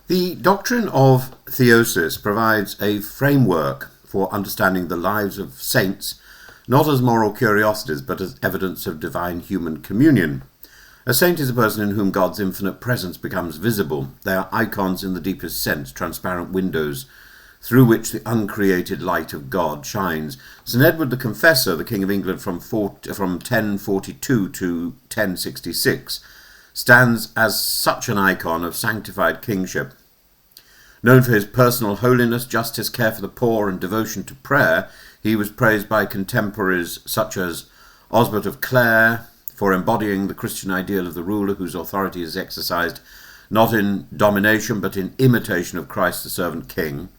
The doctrine of theosis provides a framework for understanding the lives of saints, not as moral curiosities, but as evidence of divine human communion. A saint is a person in whom God's infinite presence becomes visible. They are icons in the deepest sense, transparent windows through which the uncreated light of God shines. St. Edward the Confessor, the King of England from 1042 to 1066, stands as such an icon of sanctified kingship. Known for his personal holiness, justice, care for the poor, and devotion to prayer, he was praised by contemporaries such as Osbert of Clare for embodying the Christian ideal of the ruler whose authority is exercised not in domination but in imitation of Christ the servant king.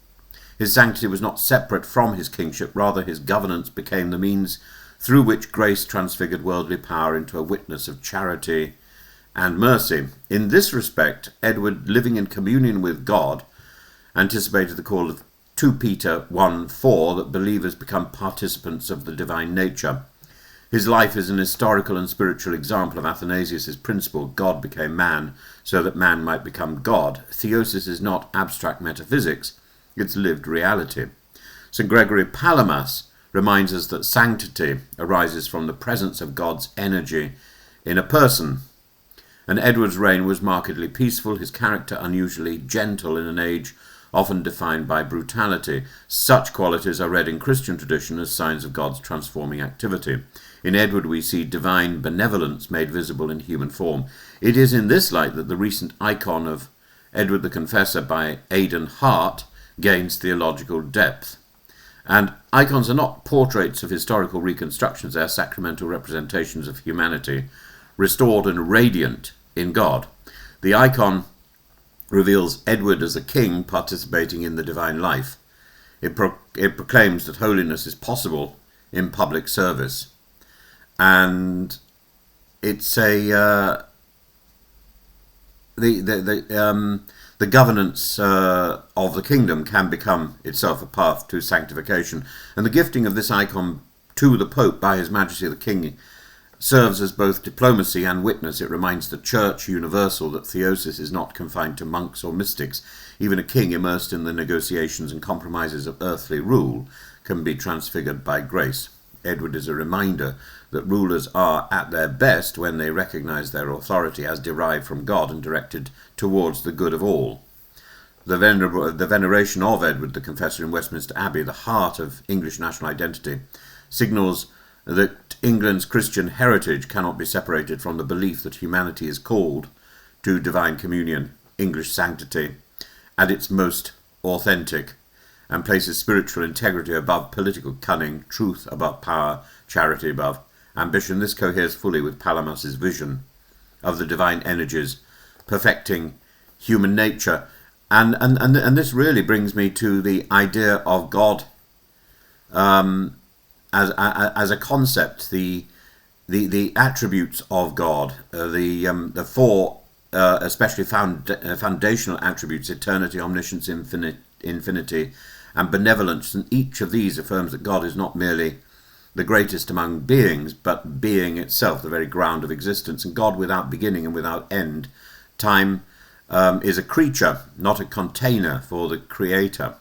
His sanctity was not separate from his kingship, rather his governance became the means through which grace transfigured worldly power into a witness of charity and mercy. In this respect, Edward, living in communion with God, anticipated the call of 2 Peter 1:4 that believers become participants of the divine nature. His life is an historical and spiritual example of Athanasius' principle, God became man, so that man might become God. Theosis is not abstract metaphysics, it's lived reality. St. Gregory Palamas reminds us that sanctity arises from the presence of God's energy in a person. And Edward's reign was markedly peaceful, his character unusually gentle in an age often defined by brutality. Such qualities are read in Christian tradition as signs of God's transforming activity. In Edward we see divine benevolence made visible in human form. It is in this light that the recent icon of Edward the Confessor by Aidan Hart gains theological depth. And icons are not portraits of historical reconstructions, they are sacramental representations of humanity, restored and radiant in God. The icon reveals Edward as a king participating in the divine life. It proclaims that holiness is possible in public service. And it's the governance of the kingdom can become itself a path to sanctification. And the gifting of this icon to the Pope by His Majesty the King serves as both diplomacy and witness. It reminds the Church universal that theosis is not confined to monks or mystics. Even a king immersed in the negotiations and compromises of earthly rule can be transfigured by grace. Edward is a reminder that rulers are at their best when they recognize their authority as derived from God and directed towards the good of all. The veneration of Edward the Confessor in Westminster Abbey, the heart of English national identity, signals that England's Christian heritage cannot be separated from the belief that humanity is called to divine communion, English sanctity, at its most authentic, and places spiritual integrity above political cunning, truth above power, charity above ambition. This coheres fully with Palamas's vision of the divine energies perfecting human nature. And this really brings me to the idea of God as a concept, the attributes of God, the four especially foundational attributes: eternity, omniscience, infinity, and benevolence. And each of these affirms that God is not merely the greatest among beings, but being itself, the very ground of existence, and God without beginning and without end. Time is a creature, not a container for the Creator.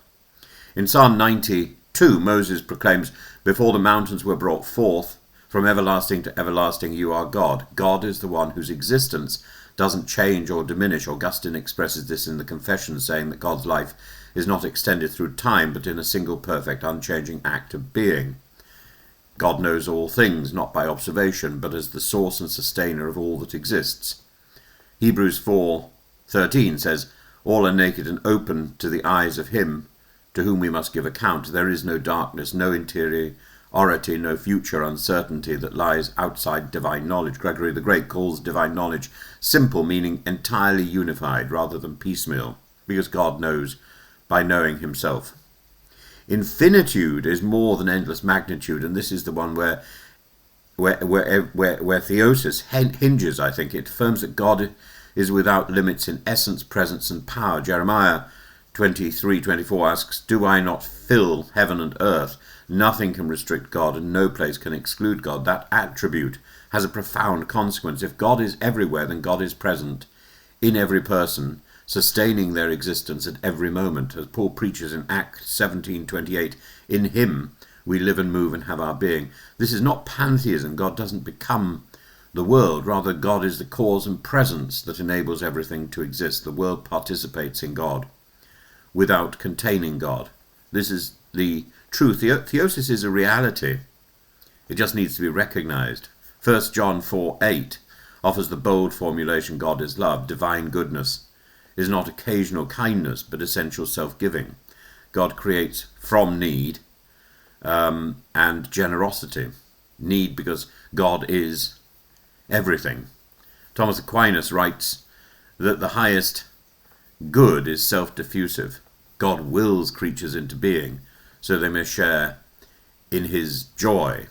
In Psalm 92, Moses proclaims, "Before the mountains were brought forth, from everlasting to everlasting you are God." God is the one whose existence doesn't change or diminish. Augustine expresses this in the Confession, saying that God's life is not extended through time, but in a single perfect, unchanging act of being. God knows all things, not by observation, but as the source and sustainer of all that exists. Hebrews 4:13 says, "All are naked and open to the eyes of him to whom we must give account. There is no darkness, no interiority, no future uncertainty that lies outside divine knowledge." Gregory the Great calls divine knowledge simple, meaning entirely unified rather than piecemeal, because God knows by knowing himself. Infinitude is more than endless magnitude, and this is the one where theosis hinges, I think. It affirms that God is without limits in essence, presence, and power. Jeremiah 23:24 asks, "Do I not fill heaven and earth? Nothing can restrict God, and no place can exclude God." That attribute has a profound consequence. If God is everywhere, then God is present in every person, sustaining their existence at every moment, as Paul preaches in Acts 17:28, in him we live and move and have our being. This is not pantheism. God doesn't become the world. Rather, God is the cause and presence that enables everything to exist. The world participates in God without containing God. This is the truth. Theosis is a reality. It just needs to be recognized. 1 John 4:8 offers the bold formulation, God is love. Divine goodness is not occasional kindness, but essential self-giving. God creates from need and generosity. Need because God is everything. Thomas Aquinas writes that the highest good is self-diffusive. God wills creatures into being so they may share in his joy.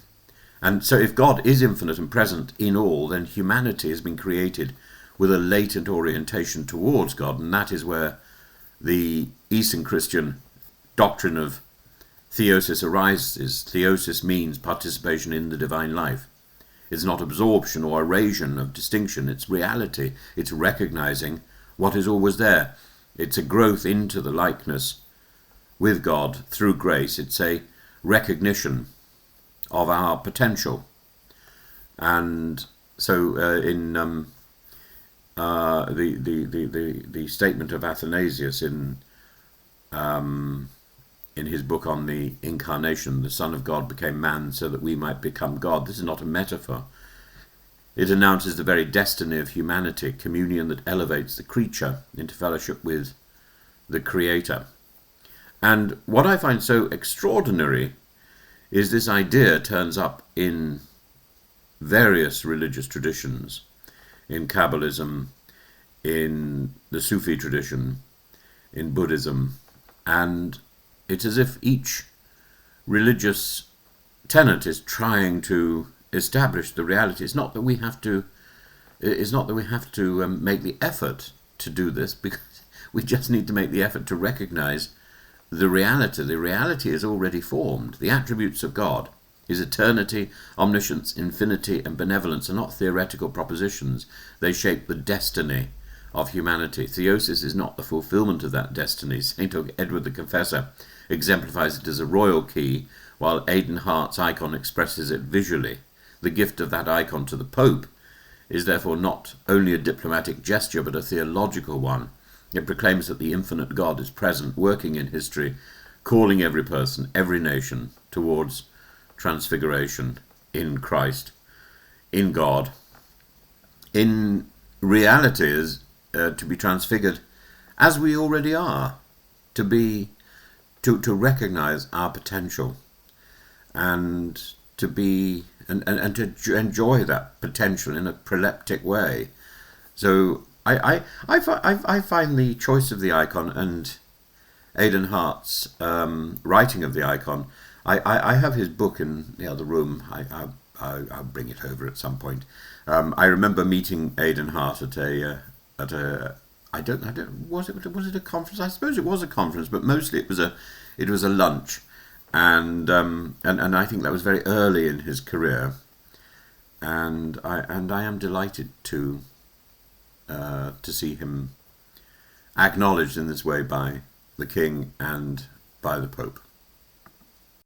And so if God is infinite and present in all, then humanity has been created with a latent orientation towards God, and that is where the Eastern Christian doctrine of theosis arises. Theosis means participation in the divine life. It's not absorption or erasion of distinction, it's reality. It's recognizing what is always there. It's a growth into the likeness with God through grace. It's a recognition of our potential. And so in the statement of Athanasius in his book on the incarnation, the Son of God became man so that we might become God. This is not a metaphor. It announces the very destiny of humanity, communion that elevates the creature into fellowship with the Creator. And what I find so extraordinary is this idea turns up in various religious traditions, in Kabbalism, in the Sufi tradition, in Buddhism, and it's as if each religious tenet is trying to establish the reality. It's not that we have to make the effort to do this, because we just need to make the effort to recognize the reality. The reality is already formed. The attributes of God, his eternity, omniscience, infinity, and benevolence, are not theoretical propositions. They shape the destiny of humanity. Theosis is not the fulfillment of that destiny. St. Edward the Confessor exemplifies it as a royal key, while Aidan Hart's icon expresses it visually. The gift of that icon to the Pope is therefore not only a diplomatic gesture, but a theological one. It proclaims that the infinite God is present, working in history, calling every person, every nation towards transfiguration in Christ, in God. In reality is to be transfigured as we already are, to recognize our potential and to be and to enjoy that potential in a proleptic way. So I find the choice of the icon and Aidan Hart's writing of the icon. I have his book in the other room. I'll bring it over at some point. I remember meeting Aidan Hart at a was it a conference? I suppose it was a conference, but mostly it was a lunch, and I think that was very early in his career, and I am delighted to see him acknowledged in this way by the King and by the Pope.